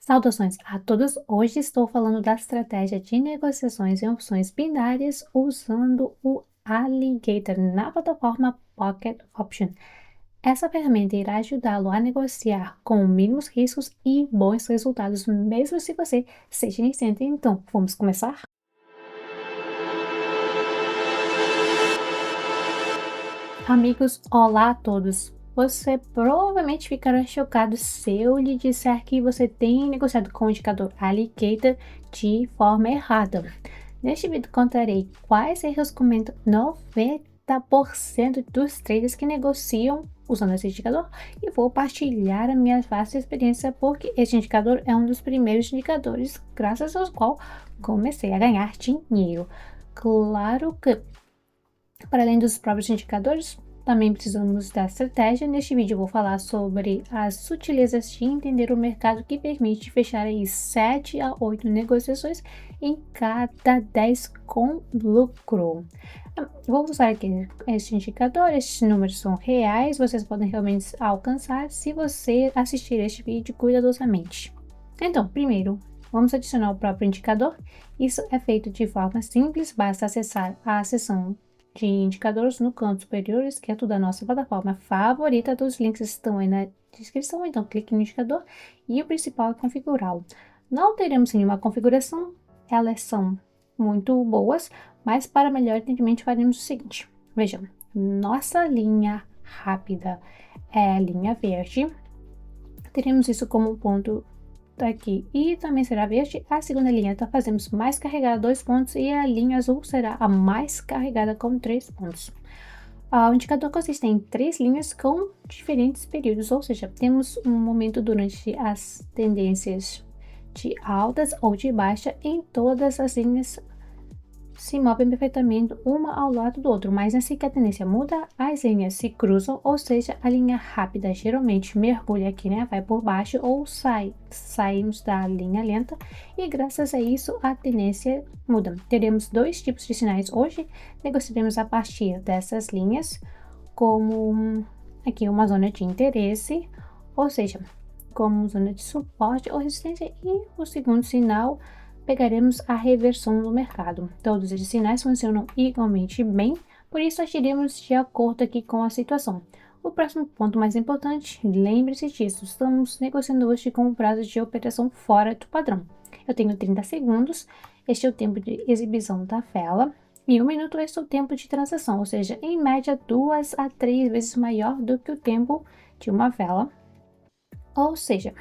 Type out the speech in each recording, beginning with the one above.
Saudações a todos! Hoje estou falando da estratégia de negociações em opções binárias usando o Alligator na plataforma Pocket Option. Essa ferramenta irá ajudá-lo a negociar com mínimos riscos e bons resultados, mesmo se você seja iniciante. Então, vamos começar? Amigos, olá a todos! Você provavelmente ficará chocado se eu lhe disser que você tem negociado com o indicador Alligator de forma errada. Neste vídeo contarei quais erros cometem 90% dos traders que negociam usando esse indicador e vou partilhar a minha vasta experiência porque esse indicador é um dos primeiros indicadores graças ao qual comecei a ganhar dinheiro. Claro que para além dos próprios indicadores, também precisamos da estratégia. Neste vídeo eu vou falar sobre as sutilezas de entender o mercado que permite fechar aí 7 a 8 negociações em cada 10 com lucro. Vou usar aqui este indicador, estes números são reais, vocês podem realmente alcançar se você assistir este vídeo cuidadosamente. Então, primeiro, vamos adicionar o próprio indicador. Isso é feito de forma simples, basta acessar a seção de indicadores no canto superior esquerdo da nossa plataforma favorita. Os links estão aí na descrição, então clique no indicador e o principal é configurá-lo. Não teremos nenhuma configuração, elas são muito boas, mas para melhor entendimento faremos o seguinte. Vejam, nossa linha rápida é a linha verde, teremos isso como ponto aqui e também será verde. A segunda linha então fazemos mais carregada 2 pontos e a linha azul será a mais carregada com 3 pontos. O indicador consiste em 3 linhas com diferentes períodos, ou seja, temos um momento durante as tendências de altas ou de baixa em todas as linhas se movem perfeitamente uma ao lado do outro, mas assim que a tendência muda, as linhas se cruzam, ou seja, a linha rápida geralmente mergulha aqui, né? Vai por baixo ou saímos da linha lenta e graças a isso a tendência muda. Teremos dois tipos de sinais hoje, negociaremos a partir dessas linhas, como aqui uma zona de interesse, ou seja, como zona de suporte ou resistência, e o segundo sinal pegaremos a reversão do mercado. Todos esses sinais funcionam igualmente bem, por isso agiremos de acordo aqui com a situação. O próximo ponto mais importante, lembre-se disso, estamos negociando hoje com um prazo de operação fora do padrão. Eu tenho 30 segundos, este é o tempo de exibição da vela, e 1 minuto este é o tempo de transação, ou seja, em média 2 a 3 vezes maior do que o tempo de uma vela. Ou seja,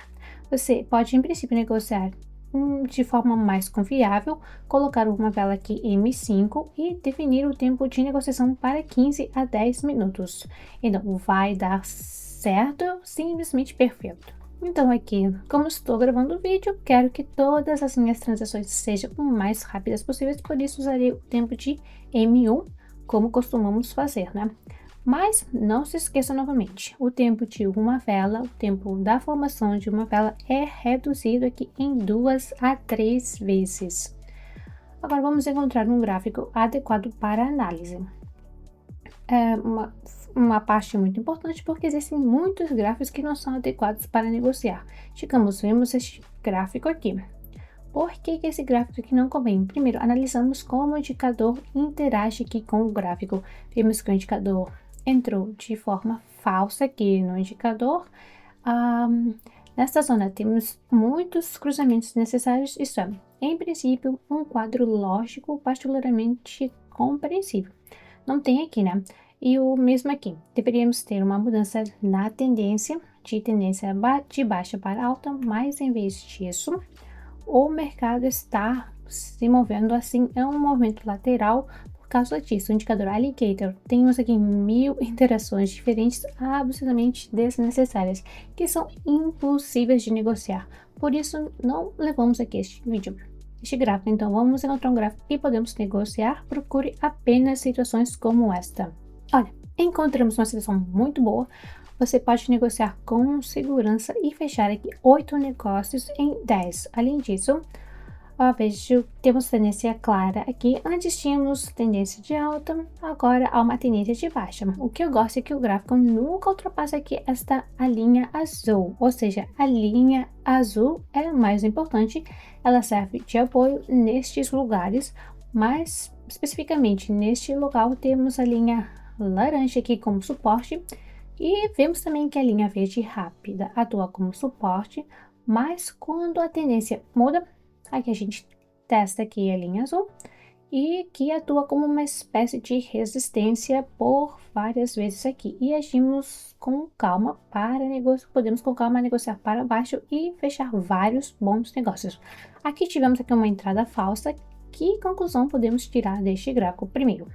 você pode em princípio negociar de forma mais confiável, colocar uma vela aqui M5 e definir o tempo de negociação para 15 a 10 minutos. Então, vai dar certo, simplesmente perfeito. Então aqui, como estou gravando o vídeo, quero que todas as minhas transações sejam o mais rápidas possíveis, por isso usarei o tempo de M1, como costumamos fazer, né? Mas não se esqueça novamente, o tempo de uma vela, o tempo da formação de uma vela é reduzido aqui em 2 a 3 vezes. Agora vamos encontrar um gráfico adequado para análise. É uma parte muito importante porque existem muitos gráficos que não são adequados para negociar. Vemos este gráfico aqui. Por que esse gráfico aqui não convém? Primeiro, analisamos como o indicador interage aqui com o gráfico. Vemos que o indicador entrou de forma falsa aqui no indicador. Nesta zona temos muitos cruzamentos necessários, isso é, em princípio, um quadro lógico particularmente compreensível. Não tem aqui, né? E o mesmo aqui, deveríamos ter uma mudança na tendência, de tendência de baixa para alta, mas em vez disso, o mercado está se movendo assim, é um movimento lateral. Por causa disso, o indicador Alligator, temos aqui 1000 interações diferentes absolutamente desnecessárias, que são impossíveis de negociar. Por isso, não levamos aqui este gráfico. Então, vamos encontrar um gráfico que podemos negociar. Procure apenas situações como esta. Olha, encontramos uma situação muito boa. Você pode negociar com segurança e fechar aqui 8 negócios em 10. Além disso, Vejo, temos tendência clara aqui. Antes tínhamos tendência de alta, agora há uma tendência de baixa. O que eu gosto é que o gráfico nunca ultrapassa aqui a linha azul, ou seja, a linha azul é a mais importante, ela serve de apoio nestes lugares, mas especificamente neste local temos a linha laranja aqui como suporte e vemos também que a linha verde rápida atua como suporte, mas quando a tendência muda, aqui a gente testa aqui a linha azul e que atua como uma espécie de resistência por várias vezes aqui e agimos com calma para negociar, podemos com calma negociar para baixo e fechar vários bons negócios. Aqui tivemos aqui uma entrada falsa. Que conclusão podemos tirar deste gráfico? Primeiro,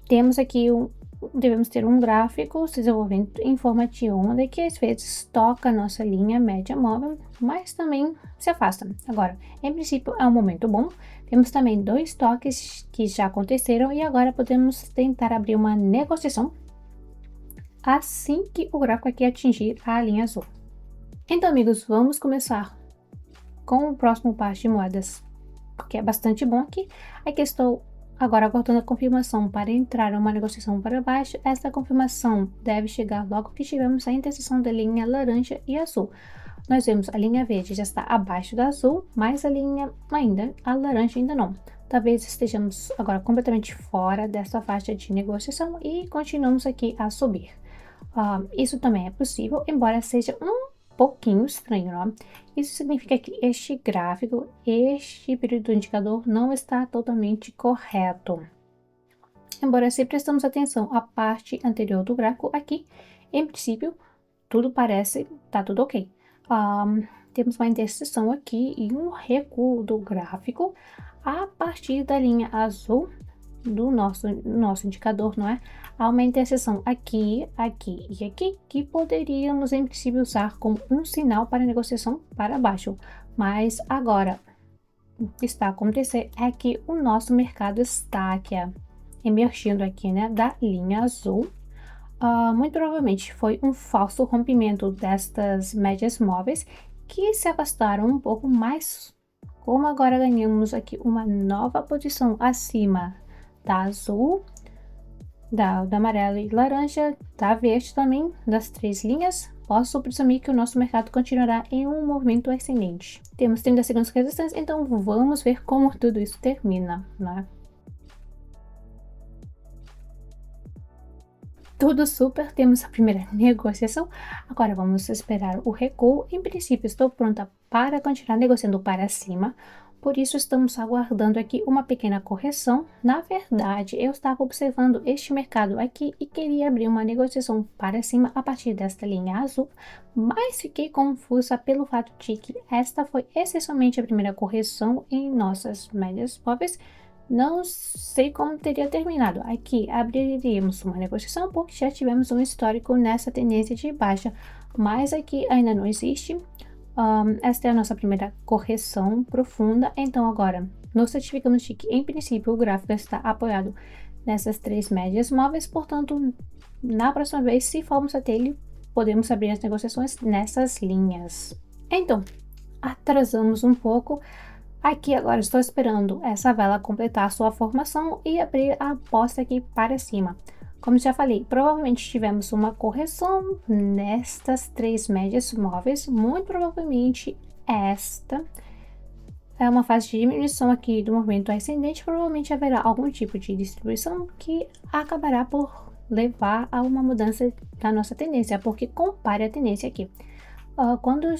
devemos ter um gráfico se desenvolvendo em forma de onda que às vezes toca a nossa linha média móvel, mas também se afasta. Agora, em princípio é um momento bom, temos também 2 toques que já aconteceram e agora podemos tentar abrir uma negociação assim que o gráfico aqui atingir a linha azul. Então, amigos, vamos começar com o próximo par de moedas, que é bastante bom aqui. Aqui estou agora aguardando a confirmação para entrar uma negociação para baixo. Essa confirmação deve chegar logo que tivermos a interseção da linha laranja e azul. Nós vemos a linha verde já está abaixo da azul, mas a laranja ainda não. Talvez estejamos agora completamente fora dessa faixa de negociação e continuamos aqui a subir. Isso também é possível, embora seja um pouquinho estranho, não? Isso significa que este gráfico, este período do indicador não está totalmente correto. Embora se prestamos atenção à parte anterior do gráfico aqui, em princípio, tudo parece tá tudo ok. Temos uma interseção aqui e um recuo do gráfico a partir da linha azul do nosso indicador, não é? Há uma interseção aqui, aqui e aqui que poderíamos em princípio usar como um sinal para negociação para baixo, mas agora o que está acontecendo é que o nosso mercado está aqui emergindo aqui, né, da linha azul. Muito provavelmente foi um falso rompimento destas médias móveis que se afastaram um pouco mais. Como agora ganhamos aqui uma nova posição acima da azul, da amarela e laranja, da verde também, das 3 linhas, posso presumir que o nosso mercado continuará em um movimento ascendente. Temos 30 segundos de resistência, então vamos ver como tudo isso termina, né? Tudo super, temos a primeira negociação, agora vamos esperar o recuo. Em princípio estou pronta para continuar negociando para cima, por isso estamos aguardando aqui uma pequena correção. Na verdade, eu estava observando este mercado aqui e queria abrir uma negociação para cima a partir desta linha azul, mas fiquei confusa pelo fato de que esta foi essencialmente a primeira correção em nossas médias móveis. Não sei como teria terminado. Aqui abriríamos uma negociação porque já tivemos um histórico nessa tendência de baixa, mas aqui ainda não existe. Esta é a nossa primeira correção profunda, então agora nos certificamos de que em princípio o gráfico está apoiado nessas 3 médias móveis, portanto na próxima vez, se formos até ele, podemos abrir as negociações nessas linhas. Então, atrasamos um pouco, aqui agora estou esperando essa vela completar sua formação e abrir a aposta aqui para cima. Como já falei, provavelmente tivemos uma correção nestas 3 médias móveis, muito provavelmente esta é uma fase de diminuição aqui do movimento ascendente, provavelmente haverá algum tipo de distribuição que acabará por levar a uma mudança da nossa tendência, porque compare a tendência aqui. Quando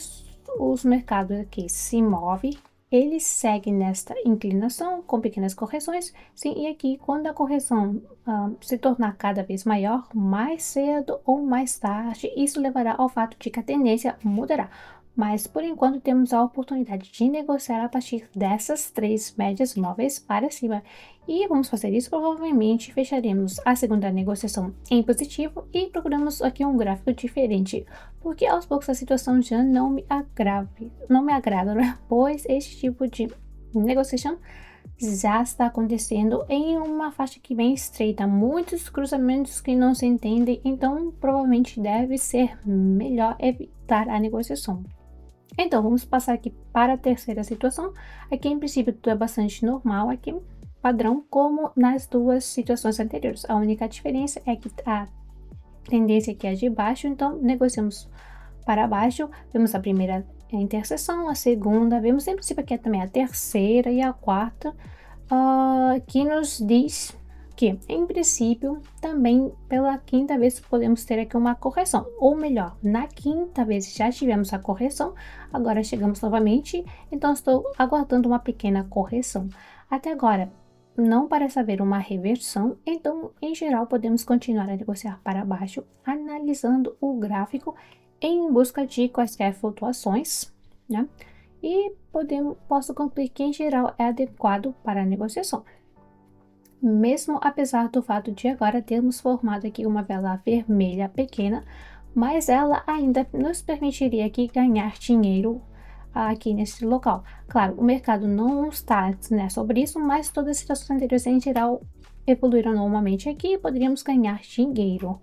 os mercados aqui se movem, ele segue nesta inclinação com pequenas correções, sim, e aqui quando a correção se tornar cada vez maior, mais cedo ou mais tarde, isso levará ao fato de que a tendência mudará. Mas por enquanto temos a oportunidade de negociar a partir dessas 3 médias móveis para cima. E vamos fazer isso, provavelmente fecharemos a segunda negociação em positivo e procuramos aqui um gráfico diferente, porque aos poucos a situação já não me agrada, né? Pois este tipo de negociação já está acontecendo em uma faixa aqui bem estreita, muitos cruzamentos que não se entendem, então provavelmente deve ser melhor evitar a negociação. Então, vamos passar aqui para a terceira situação. Aqui, em princípio, tudo é bastante normal aqui, padrão, como nas duas situações anteriores. A única diferença é que a tendência aqui é de baixo, então negociamos para baixo. Vemos a primeira interseção, a segunda, vemos em princípio aqui também a terceira e a quarta, que nos diz que, em princípio, também pela quinta vez podemos ter aqui uma correção, ou melhor, na quinta vez já tivemos a correção, agora chegamos novamente, então estou aguardando uma pequena correção. Até agora, não parece haver uma reversão, então, em geral, podemos continuar a negociar para baixo, analisando o gráfico em busca de quaisquer flutuações, né? E posso concluir que, em geral, é adequado para a negociação. Mesmo apesar do fato de agora termos formado aqui uma vela vermelha pequena, mas ela ainda nos permitiria aqui ganhar dinheiro aqui nesse local. Claro, o mercado não está, né, sobre isso, mas todas as situações anteriores em geral evoluíram normalmente aqui e poderíamos ganhar dinheiro.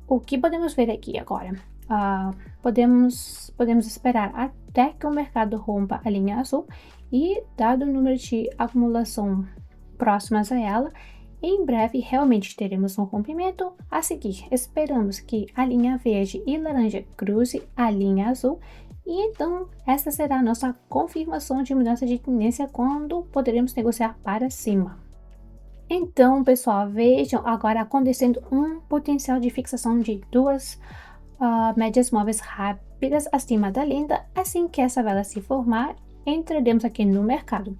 O que podemos ver aqui agora? Podemos esperar até que o mercado rompa a linha azul e, dado o número de acumulação próximas a ela, em breve realmente teremos um rompimento. A seguir, esperamos que a linha verde e laranja cruze a linha azul e então esta será a nossa confirmação de mudança de tendência quando poderemos negociar para cima. Então, pessoal, vejam agora acontecendo um potencial de fixação de duas médias móveis rápidas acima da lenda. Assim que essa vela se formar, entraremos aqui no mercado.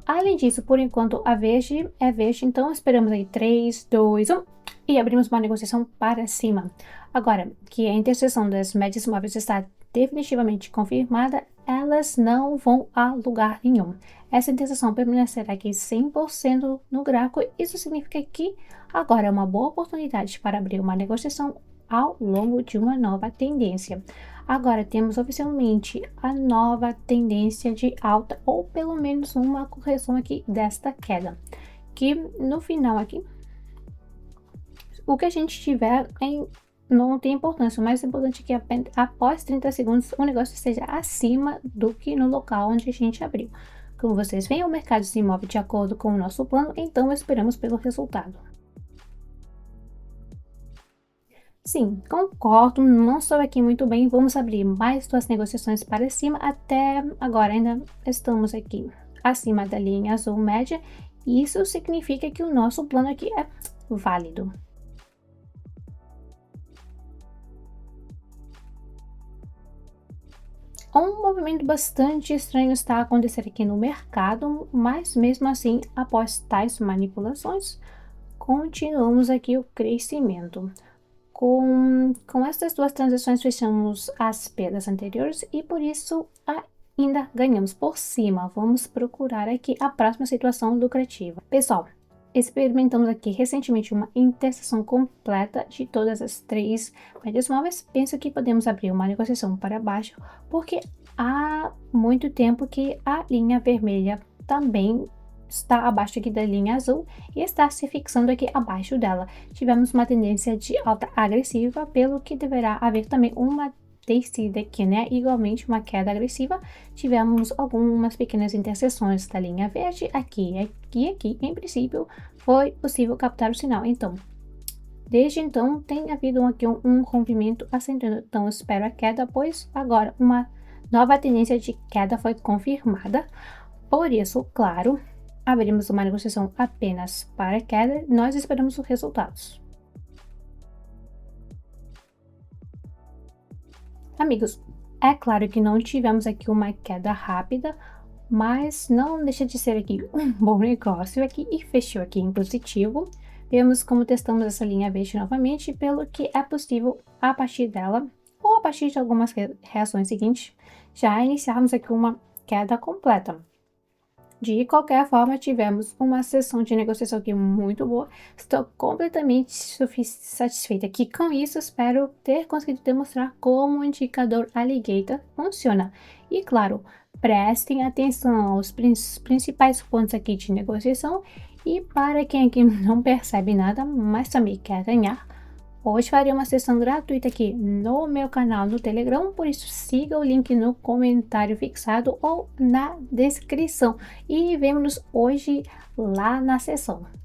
Além disso, por enquanto a verde é verde, então esperamos aí 3, 2, 1 e abrimos uma negociação para cima. Agora que a interseção das médias móveis está definitivamente confirmada, elas não vão a lugar nenhum. Essa interseção permanecerá aqui 100% no gráfico. Isso significa que agora é uma boa oportunidade para abrir uma negociação ao longo de uma nova tendência. Agora temos oficialmente a nova tendência de alta, ou pelo menos uma correção aqui desta queda, que no final aqui, o que a gente tiver não tem importância. O mais importante é que após 30 segundos o negócio esteja acima do que no local onde a gente abriu. Como vocês veem, o mercado se move de acordo com o nosso plano, então esperamos pelo resultado. Sim, concordo, não estou aqui muito bem. Vamos abrir mais duas negociações para cima. Até agora ainda estamos aqui acima da linha azul média. Isso significa que o nosso plano aqui é válido. Um movimento bastante estranho está acontecendo aqui no mercado, mas mesmo assim, após tais manipulações, continuamos aqui o crescimento. Com essas duas transações, fechamos as perdas anteriores e por isso ainda ganhamos por cima. Vamos procurar aqui a próxima situação lucrativa. Pessoal, experimentamos aqui recentemente uma interseção completa de todas as três médias móveis. Penso que podemos abrir uma negociação para baixo, porque há muito tempo que a linha vermelha também está abaixo aqui da linha azul e está se fixando aqui abaixo dela. Tivemos uma tendência de alta agressiva, pelo que deverá haver também uma descida aqui, né? Igualmente uma queda agressiva. Tivemos algumas pequenas interseções da linha verde aqui. Em princípio, foi possível captar o sinal. Então, desde então, tem havido aqui um rompimento ascendendo. Então, espero a queda, pois agora uma nova tendência de queda foi confirmada. Por isso, claro, abrimos uma negociação apenas para queda, nós esperamos os resultados. Amigos, é claro que não tivemos aqui uma queda rápida, mas não deixa de ser aqui um bom negócio aqui e fechou aqui em positivo. Vemos como testamos essa linha verde novamente, pelo que é possível a partir dela, ou a partir de algumas reações seguintes, já iniciarmos aqui uma queda completa. De qualquer forma, tivemos uma sessão de negociação aqui muito boa. Estou completamente satisfeita aqui com isso. Espero ter conseguido demonstrar como o indicador Alligator funciona. E claro, prestem atenção aos principais pontos aqui de negociação. E para quem aqui não percebe nada, mas também quer ganhar, Hoje farei uma sessão gratuita aqui no meu canal no Telegram, por isso siga o link no comentário fixado ou na descrição. E vemo-nos hoje lá na sessão.